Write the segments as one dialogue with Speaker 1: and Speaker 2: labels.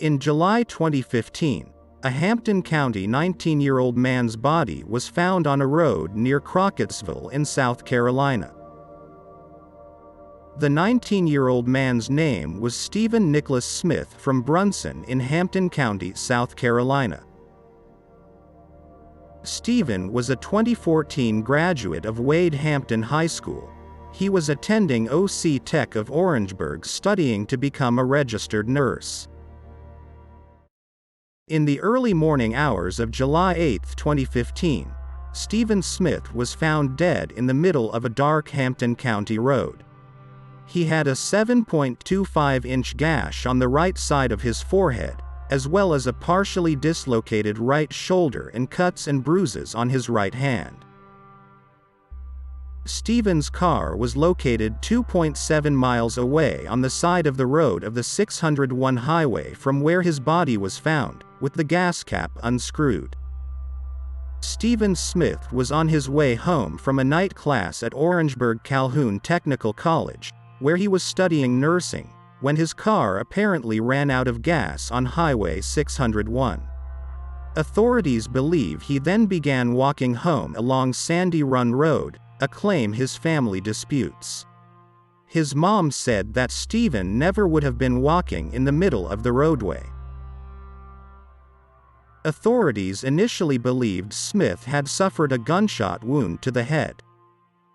Speaker 1: In July 2015, a Hampton County 19-year-old man's body was found on a road near Crockettsville in South Carolina. The 19-year-old man's name was Stephen Nicholas Smith from Brunson in Hampton County, South Carolina. Stephen was a 2014 graduate of Wade Hampton High School. He was attending OC Tech of Orangeburg studying to become a registered nurse. In the early morning hours of July 8, 2015, Stephen Smith was found dead in the middle of a dark Hampton County road. He had a 7.25-inch gash on the right side of his forehead, as well as a partially dislocated right shoulder and cuts and bruises on his right hand. Stephen's car was located 2.7 miles away on the side of the road of the 601 highway from where his body was found, with the gas cap unscrewed. Stephen Smith was on his way home from a night class at Orangeburg Calhoun Technical College, where he was studying nursing, when his car apparently ran out of gas on Highway 601. Authorities believe he then began walking home along Sandy Run Road, a claim his family disputes. His mom said that Stephen never would have been walking in the middle of the roadway. Authorities initially believed Smith had suffered a gunshot wound to the head.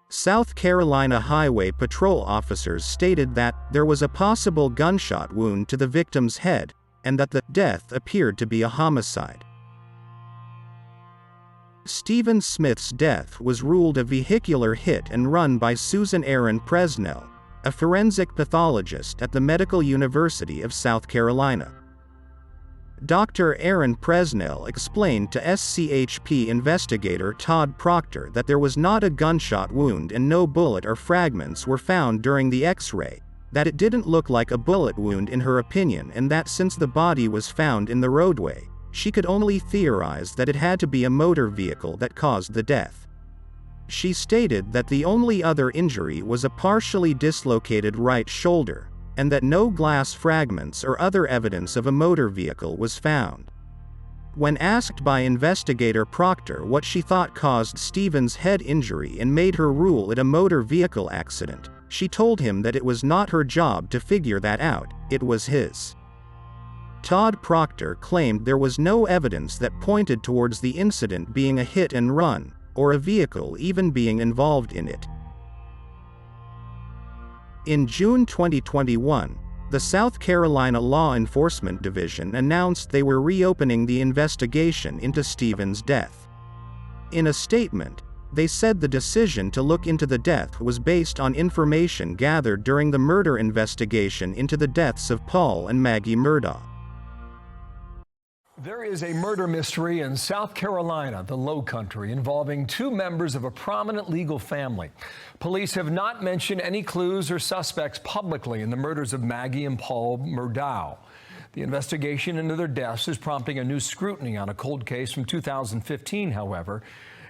Speaker 1: South Carolina Highway Patrol officers stated that there was a possible gunshot wound to the victim's head, and that the death appeared to be a homicide. Stephen Smith's death was ruled a vehicular hit and run by Susan Aaron Presnell, a forensic pathologist at the Medical University of South Carolina. Dr. Aaron Presnell explained to SCHP investigator Todd Proctor that there was not a gunshot wound and no bullet or fragments were found during the X-ray, that it didn't look like a bullet wound in her opinion, and that since the body was found in the roadway, she could only theorize that it had to be a motor vehicle that caused the death. She stated that the only other injury was a partially dislocated right shoulder, and that no glass fragments or other evidence of a motor vehicle was found. When asked by investigator Proctor what she thought caused Stephen's head injury and made her rule it a motor vehicle accident, she told him that it was not her job to figure that out, it was his. Todd Proctor claimed there was no evidence that pointed towards the incident being a hit and run, or a vehicle even being involved in it. In June 2021, the South Carolina Law Enforcement Division announced they were reopening the investigation into Stephen's death. In a statement, they said the decision to look into the death was based on information gathered during the murder investigation into the deaths of Paul and Maggie Murdaugh.
Speaker 2: There is a murder mystery in South Carolina, the Low Country, involving two members of a prominent legal family. Police have not mentioned any clues or suspects publicly in the murders of Maggie and Paul Murdaugh. The investigation into their deaths is prompting a new scrutiny on a cold case from 2015, however.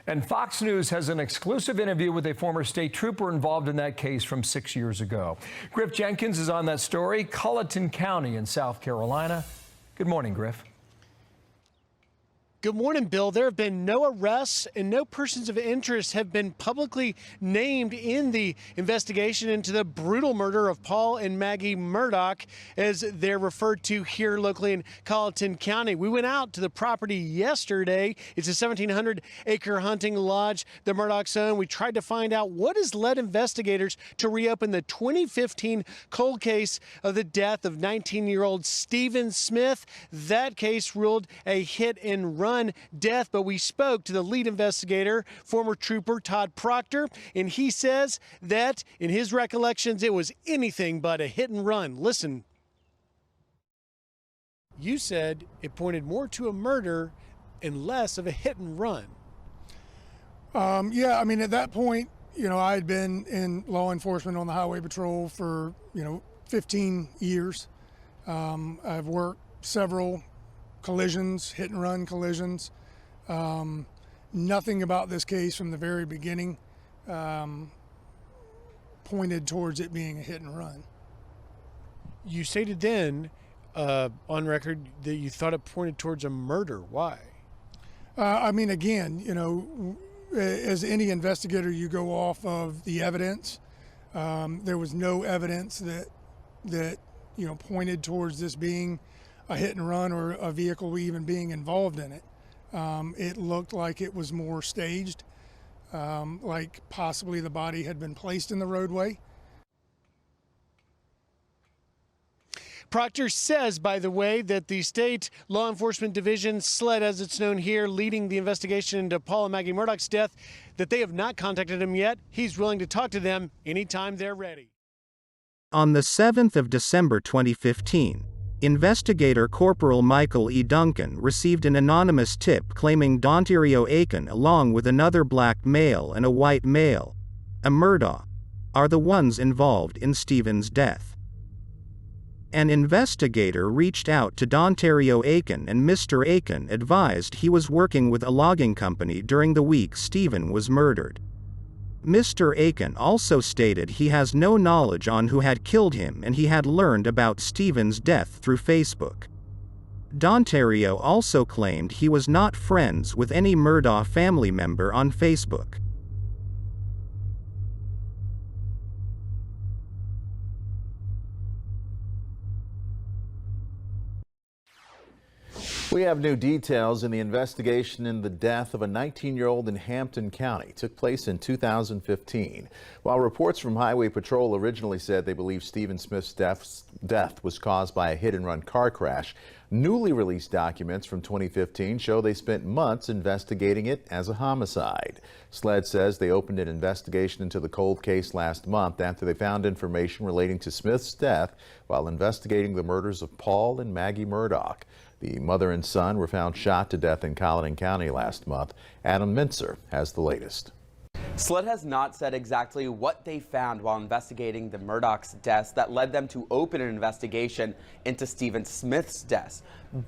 Speaker 2: And Fox News has an exclusive interview with a former state trooper involved in that case from 6 years ago. Griff Jenkins is on that story, Colleton County in South Carolina. Good morning, Griff.
Speaker 3: Good morning, Bill. There have been no arrests and no persons of interest have been publicly named in the investigation into the brutal murder of Paul and Maggie Murdaugh, as they're referred to here locally in Colleton County. We went out to the property yesterday. It's a 1,700-acre hunting lodge the Murdaughs own. We tried to find out what has led investigators to reopen the 2015 cold case of the death of 19-year-old Stephen Smith. That case ruled a hit and run death, but we spoke to the lead investigator, former trooper Todd Proctor, and he says that in his recollections it was anything but a hit and run. Listen. You said it pointed more to a murder and less of a hit and run.
Speaker 4: Yeah, I mean, at that point, I had been in law enforcement on the highway patrol for, 15 years. I've worked several collisions, hit and run collisions. Nothing about this case from the very beginning pointed towards it being a hit and run.
Speaker 3: You stated then on record that you thought it pointed towards a murder. Why?
Speaker 4: I mean, again, as any investigator, you go off of the evidence. There was no evidence that pointed towards this being a hit and run or a vehicle even being involved in it. It looked like it was more staged, like possibly the body had been placed in the roadway.
Speaker 3: Proctor says, by the way, that the state law enforcement division, SLED as it's known here, leading the investigation into Paul and Maggie Murdaugh's death, that they have not contacted him yet. He's willing to talk to them anytime they're ready.
Speaker 1: On the 7th of December 2015, investigator Corporal Michael E. Duncan received an anonymous tip claiming Dontario Aiken, along with another black male and a white male, a Murdaugh, are the ones involved in Stephen's death. An investigator reached out to Dontario Aiken, and Mr. Aiken advised he was working with a logging company during the week Stephen was murdered. Mr. Aiken also stated he has no knowledge on who had killed him, and he had learned about Stephen's death through Facebook. Dontario also claimed he was not friends with any Murdaugh family member on Facebook.
Speaker 5: We have new details in the investigation in the death of a 19-year-old in Hampton County. It took place in 2015. While reports from Highway Patrol originally said they believe Stephen Smith's death was caused by a hit-and-run car crash, newly released documents from 2015 show they spent months investigating it as a homicide. SLED says they opened an investigation into the cold case last month after they found information relating to Smith's death while investigating the murders of Paul and Maggie Murdaugh. The mother and son were found shot to death in Colleton County last month. Adam Mintzer has the latest.
Speaker 6: SLED has not said exactly what they found while investigating the Murdaugh's deaths that led them to open an investigation into Stephen Smith's deaths.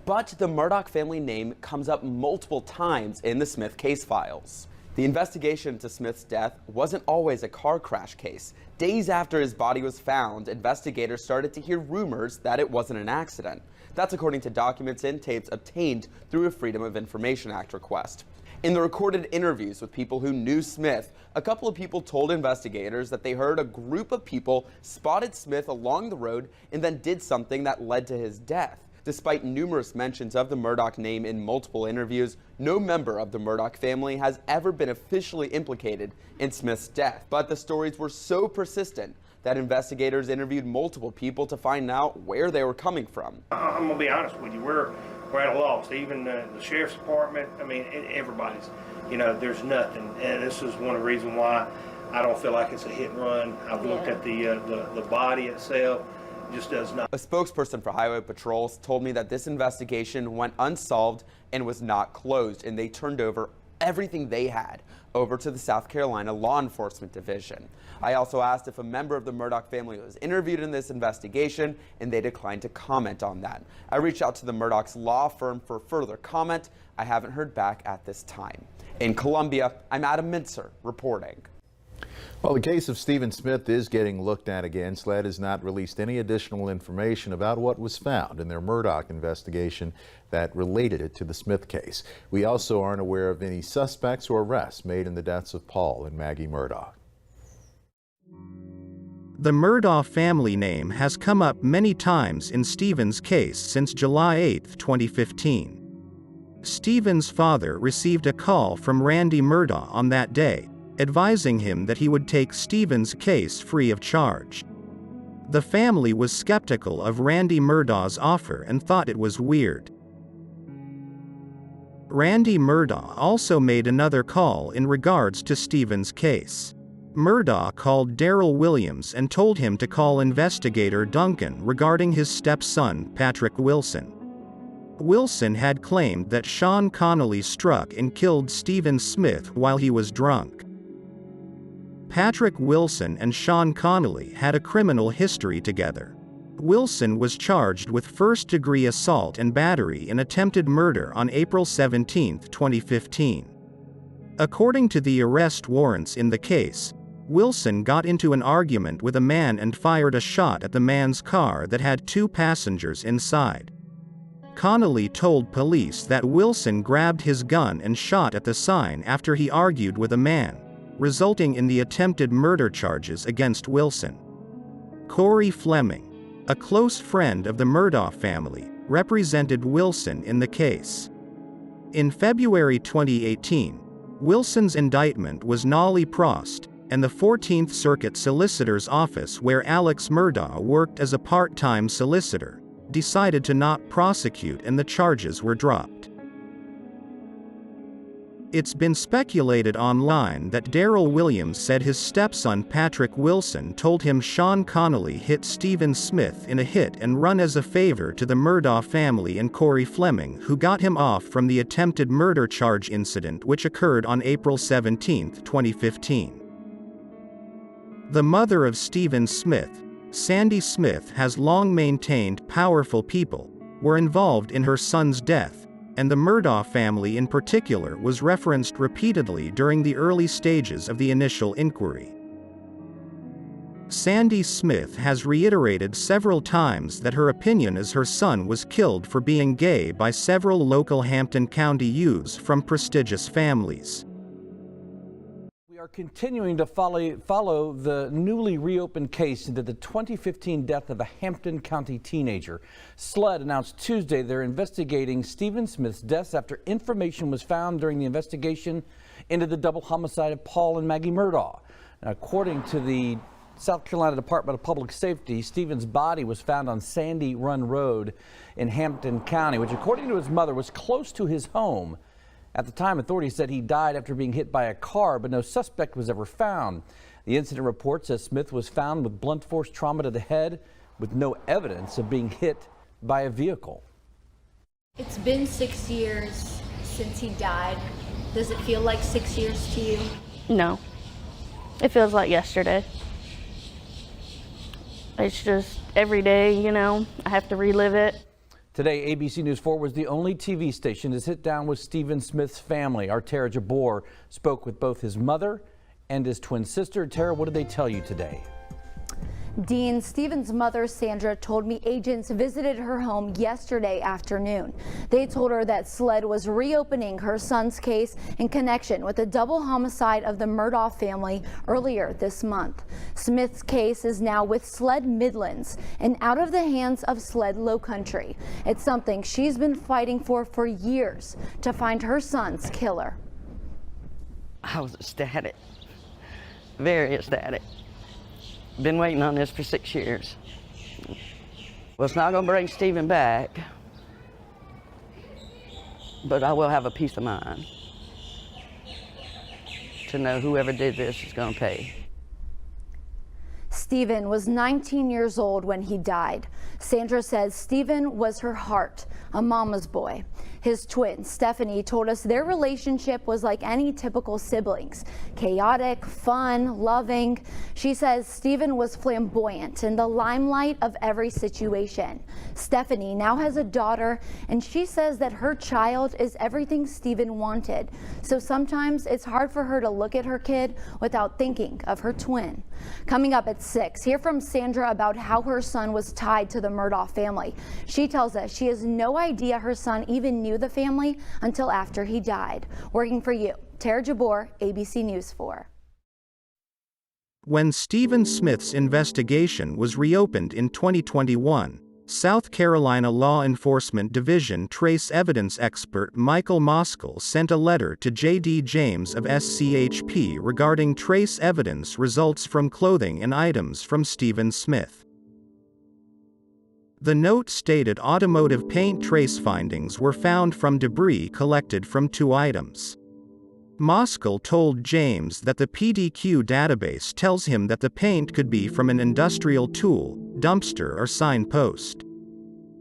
Speaker 6: But the Murdaugh family name comes up multiple times in the Smith case files. The investigation into Smith's death wasn't always a car crash case. Days after his body was found, investigators started to hear rumors that it wasn't an accident. That's according to documents and tapes obtained through a Freedom of Information Act request. In the recorded interviews with people who knew Smith, a couple of people told investigators that they heard a group of people spotted Smith along the road and then did something that led to his death. Despite numerous mentions of the Murdaugh name in multiple interviews, no member of the Murdaugh family has ever been officially implicated in Smith's death. But the stories were so persistent that investigators interviewed multiple people to find out where they were coming from.
Speaker 7: I'm gonna be honest with you, we're at a loss. Even the sheriff's department, I mean, everybody's, there's nothing. And this is one of the reasons why I don't feel like it's a hit and run. I've looked at the body itself. Just does not.
Speaker 6: A spokesperson for Highway Patrol told me that this investigation went unsolved and was not closed, and they turned over everything they had over to the South Carolina Law Enforcement Division. I also asked if a member of the Murdaugh family was interviewed in this investigation, and they declined to comment on that. I reached out to the Murdaugh's law firm for further comment. I haven't heard back at this time. In Columbia, I'm Adam Mintzer reporting.
Speaker 5: Well, the case of Stephen Smith is getting looked at again. SLED has not released any additional information about what was found in their Murdaugh investigation that related it to the Smith case. We also aren't aware of any suspects or arrests made in the deaths of Paul and Maggie Murdaugh.
Speaker 1: The Murdaugh family name has come up many times in Stephen's case since July 8, 2015. Stephen's father received a call from Randy Murdaugh on that day, advising him that he would take Stephen's case free of charge. The family was skeptical of Randy Murdaugh's offer and thought it was weird. Randy Murdaugh also made another call in regards to Stephen's case. Murdaugh called Darrell Williams and told him to call investigator Duncan regarding his stepson, Patrick Wilson. Wilson had claimed that Sean Connolly struck and killed Stephen Smith while he was drunk. Patrick Wilson and Sean Connolly had a criminal history together. Wilson was charged with first-degree assault and battery in attempted murder on April 17, 2015. According to the arrest warrants in the case, Wilson got into an argument with a man and fired a shot at the man's car that had 2 passengers inside. Connolly told police that Wilson grabbed his gun and shot at the sign after he argued with a man, resulting in the attempted murder charges against Wilson. Corey Fleming, a close friend of the Murdaugh family, represented Wilson in the case. In February 2018, Wilson's indictment was nollie prost, and the 14th Circuit Solicitor's Office, where Alex Murdaugh worked as a part-time solicitor, decided to not prosecute and the charges were dropped. It's been speculated online that Daryl Williams said his stepson Patrick Wilson told him Sean Connolly hit Stephen Smith in a hit and run as a favor to the Murdaugh family and Corey Fleming, who got him off from the attempted murder charge incident which occurred on April 17, 2015. The mother of Stephen Smith, Sandy Smith, has long maintained powerful people were involved in her son's death, and the Murdaugh family in particular was referenced repeatedly during the early stages of the initial inquiry. Sandy Smith has reiterated several times that her opinion is her son was killed for being gay by several local Hampton County youths from prestigious families.
Speaker 8: We are continuing to follow the newly reopened case into the 2015 death of a Hampton County teenager. SLED announced Tuesday they're investigating Stephen Smith's death after information was found during the investigation into the double homicide of Paul and Maggie Murdaugh. Now, according to the South Carolina Department of Public Safety, Stephen's body was found on Sandy Run Road in Hampton County, which, according to his mother, was close to his home. At the time, authorities said he died after being hit by a car, but no suspect was ever found. The incident report says Smith was found with blunt force trauma to the head, with no evidence of being hit by a vehicle.
Speaker 9: It's been 6 years since he died. Does it feel like 6 years to you?
Speaker 10: No. It feels like yesterday. It's just every day, you know, I have to relive it.
Speaker 8: Today, ABC News 4 was the only TV station to sit down with Stephen Smith's family. Our Tara Jabor spoke with both his mother and his twin sister. Tara, what did they tell you today?
Speaker 11: Dean, Stephen's mother, Sandra, told me agents visited her home yesterday afternoon. They told her that SLED was reopening her son's case in connection with the double homicide of the Murdaugh family earlier this month. Smith's case is now with SLED Midlands and out of the hands of SLED Lowcountry. It's something she's been fighting for years, to find her son's killer.
Speaker 12: I was ecstatic, very ecstatic. Been waiting on this for 6 years. Well, it's not going to bring Stephen back, but I will have a peace of mind to know whoever did this is going to pay.
Speaker 11: Stephen was 19 years old when he died. Sandra says Stephen was her heart, a mama's boy. His twin, Stephanie, told us their relationship was like any typical siblings. Chaotic, fun, loving. She says Stephen was flamboyant in the limelight of every situation. Stephanie now has a daughter, and she says that her child is everything Stephen wanted. So sometimes it's hard for her to look at her kid without thinking of her twin. Coming up at 6, hear from Sandra about how her son was tied to the Murdaugh family. She tells us she has no idea her son even knew the family until after he died. Working for you, Tara Jabor, ABC News 4.
Speaker 1: When Stephen Smith's investigation was reopened in 2021, South Carolina Law Enforcement Division trace evidence expert Michael Moskal sent a letter to J.D. James of SCHP regarding trace evidence results from clothing and items from Stephen Smith. The note stated automotive paint trace findings were found from debris collected from 2 items. Moskal told James that the PDQ database tells him that the paint could be from an industrial tool, dumpster or signpost.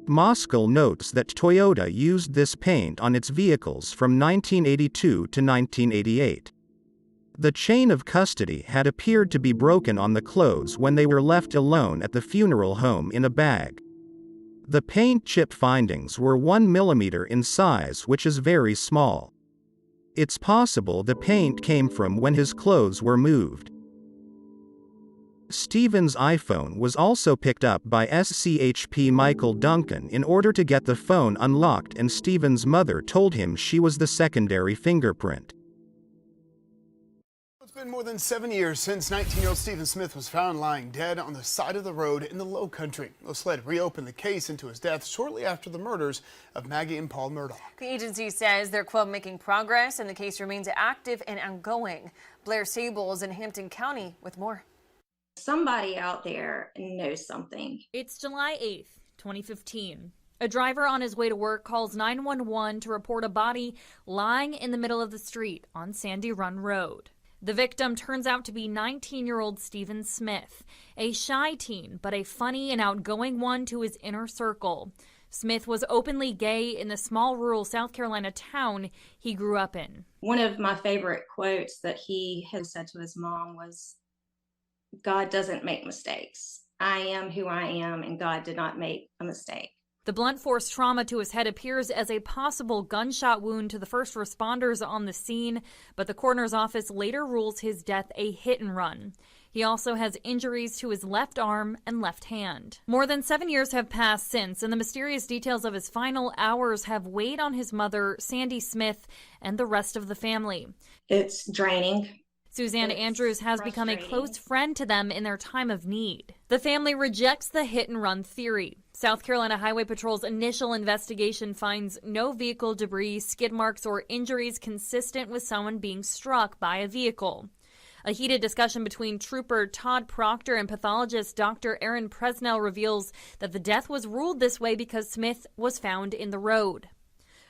Speaker 1: Moskal notes that Toyota used this paint on its vehicles from 1982 to 1988. The chain of custody had appeared to be broken on the clothes when they were left alone at the funeral home in a bag. The paint chip findings were 1 mm in size, which is very small. It's possible the paint came from when his clothes were moved. Stephen's iPhone was also picked up by SCHP Michael Duncan in order to get the phone unlocked, and Stephen's mother told him she was the secondary fingerprint.
Speaker 13: It's been more than 7 years since 19-year-old Stephen Smith was found lying dead on the side of the road in the Low Country. The SLED reopened the case into his death shortly after the murders of Maggie and Paul Murdaugh.
Speaker 14: The agency says they're, quote, making progress and the case remains active and ongoing. Blair Sable is in Hampton County with more.
Speaker 15: Somebody out there knows something.
Speaker 16: It's July 8th, 2015. A driver on his way to work calls 911 to report a body lying in the middle of the street on Sandy Run Road. The victim turns out to be 19-year-old Stephen Smith, a shy teen, but a funny and outgoing one to his inner circle. Smith was openly gay in the small rural South Carolina town he grew up in.
Speaker 15: One of my favorite quotes that he has said to his mom was, "God doesn't make mistakes. I am who I am, and God did not make a mistake."
Speaker 16: The blunt force trauma to his head appears as a possible gunshot wound to the first responders on the scene, but the coroner's office later rules his death a hit and run. He also has injuries to his left arm and left hand. More than 7 years have passed since, and the mysterious details of his final hours have weighed on his mother, Sandy Smith, and the rest of the family.
Speaker 15: It's draining.
Speaker 16: Suzanne Andrews has become a close friend to them in their time of need. The family rejects the hit-and-run theory. South Carolina Highway Patrol's initial investigation finds no vehicle debris, skid marks, or injuries consistent with someone being struck by a vehicle. A heated discussion between Trooper Todd Proctor and pathologist Dr. Aaron Presnell reveals that the death was ruled this way because Smith was found in the road.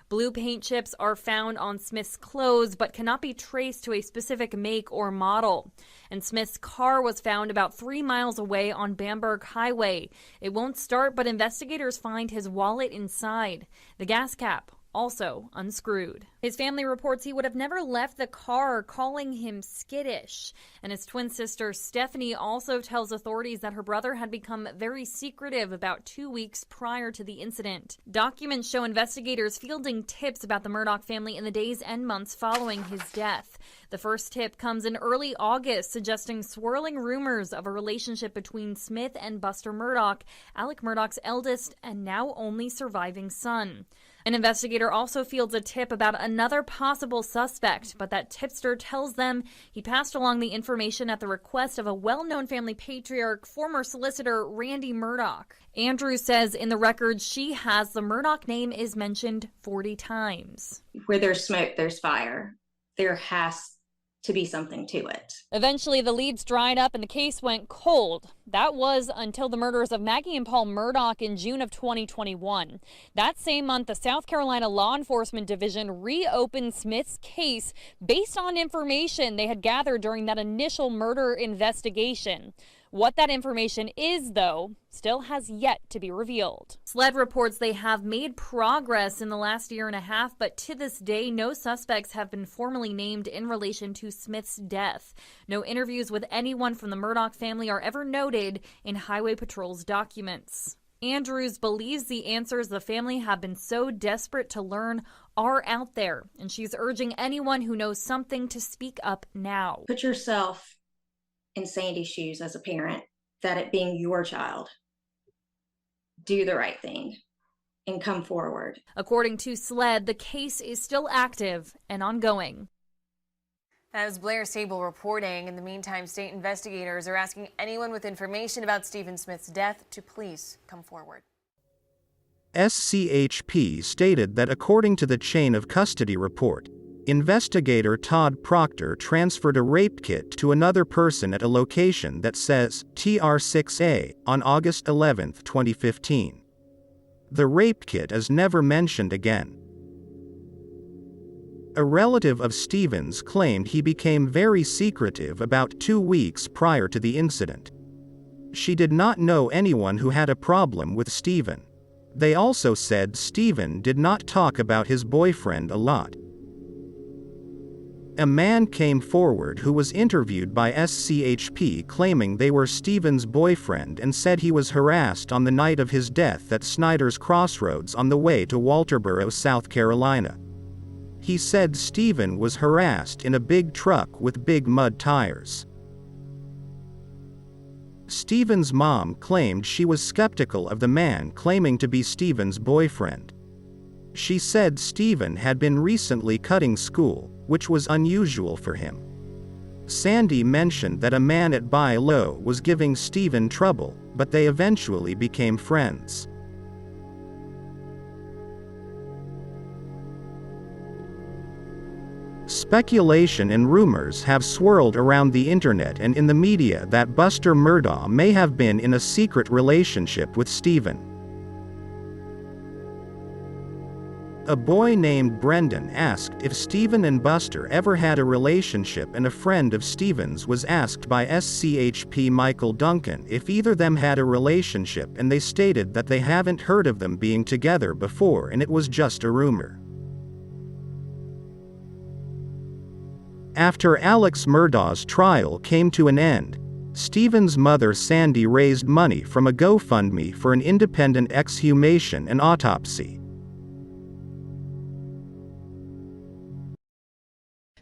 Speaker 16: Blue paint chips are found on Smith's clothes but cannot be traced to a specific make or model. And Smith's car was found about 3 miles away on Bamberg Highway. It won't start, but investigators find his wallet inside. The gas cap also unscrewed. His family reports he would have never left the car, calling him skittish. And his twin sister Stephanie also tells authorities that her brother had become very secretive about 2 weeks prior to the incident. Documents show investigators fielding tips about the Murdaugh family in the days and months following his death. The first tip comes in early August, suggesting swirling rumors of a relationship between Smith and Buster Murdaugh, Alec Murdaugh's eldest and now only surviving son. An investigator also fields a tip about another possible suspect, but that tipster tells them he passed along the information at the request of a well-known family patriarch, former solicitor Randy Murdaugh. Andrews says in the records she has the Murdaugh name is mentioned 40 times.
Speaker 15: Where there's smoke, there's fire. There has to be something to it.
Speaker 16: Eventually, the leads dried up and the case went cold. That was until the murders of Maggie and Paul Murdaugh in June of 2021. That same month, the South Carolina Law Enforcement Division reopened Smith's case based on information they had gathered during that initial murder investigation. What that information is, though, still has yet to be revealed. SLED reports they have made progress in the last year and a half, but to this day, no suspects have been formally named in relation to Smith's death. No interviews with anyone from the Murdaugh family are ever noted in Highway Patrol's documents. Andrews believes the answers the family have been so desperate to learn are out there, and she's urging anyone who knows something to speak up now.
Speaker 15: Put yourself in Sandy's shoes as a parent, that it being your child. Do the right thing and come forward.
Speaker 16: According to SLED, the case is still active and ongoing.
Speaker 14: As Blair Sable reporting, in the meantime, state investigators are asking anyone with information about Stephen Smith's death to please come forward.
Speaker 1: SCHP stated that according to the chain of custody report, investigator Todd Proctor transferred a rape kit to another person at a location that says TR6A on August 11, 2015. The rape kit is never mentioned again. A relative of Stephen's claimed he became very secretive about 2 weeks prior to the incident. She did not know anyone who had a problem with Stephen. They also said Stephen did not talk about his boyfriend a lot. A man came forward who was interviewed by SCHP claiming they were Stephen's boyfriend and said he was harassed on the night of his death at Snyder's Crossroads on the way to Walterboro, South Carolina. He said Stephen was harassed in a big truck with big mud tires. Stephen's mom claimed she was skeptical of the man claiming to be Stephen's boyfriend. She said Stephen had been recently cutting school, which was unusual for him. Sandy mentioned that a man at Buy Low was giving Stephen trouble, but they eventually became friends. Speculation and rumors have swirled around the internet and in the media that Buster Murdaugh may have been in a secret relationship with Stephen. A boy named Brendan asked if Stephen and Buster ever had a relationship, and a friend of Stephen's was asked by SCHP Michael Duncan if either them had a relationship, and they stated that they haven't heard of them being together before and it was just a rumor. After Alex Murdaugh's trial came to an end, Stephen's mother Sandy raised money from a GoFundMe for an independent exhumation and autopsy.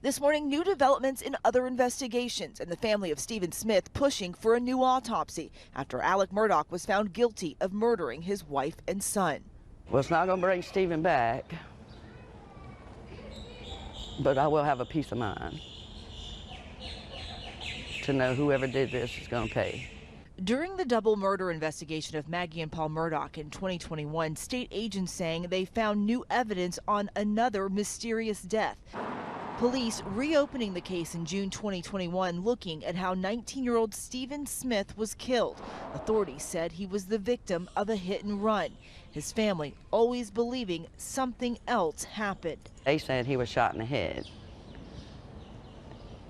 Speaker 17: This morning, new developments in other investigations, and the family of Stephen Smith pushing for a new autopsy after Alex Murdaugh was found guilty of murdering his wife and son.
Speaker 12: Well, it's not going to bring Stephen back, but I will have a peace of mind to know whoever did this is going to pay.
Speaker 17: During the double murder investigation of Maggie and Paul Murdaugh in 2021, state agents saying they found new evidence on another mysterious death. Police reopening the case in June 2021, looking at how 19-year-old Stephen Smith was killed. Authorities said he was the victim of a hit and run. His family always believing something else happened.
Speaker 12: They said he was shot in the head.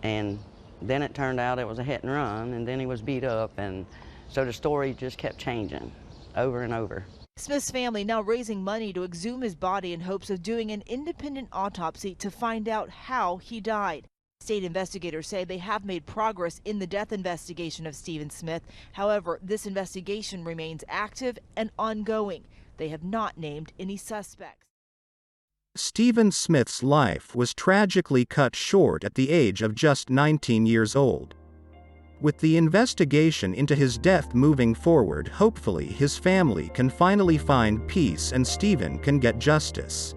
Speaker 12: And then it turned out it was a hit and run, and then he was beat up, and so the story just kept changing over and over.
Speaker 17: Smith's family now raising money to exhume his body in hopes of doing an independent autopsy to find out how he died. State investigators say they have made progress in the death investigation of Stephen Smith. However, this investigation remains active and ongoing. They have not named any suspects.
Speaker 1: Stephen Smith's life was tragically cut short at the age of just 19 years old. With the investigation into his death moving forward, hopefully his family can finally find peace and Stephen can get justice.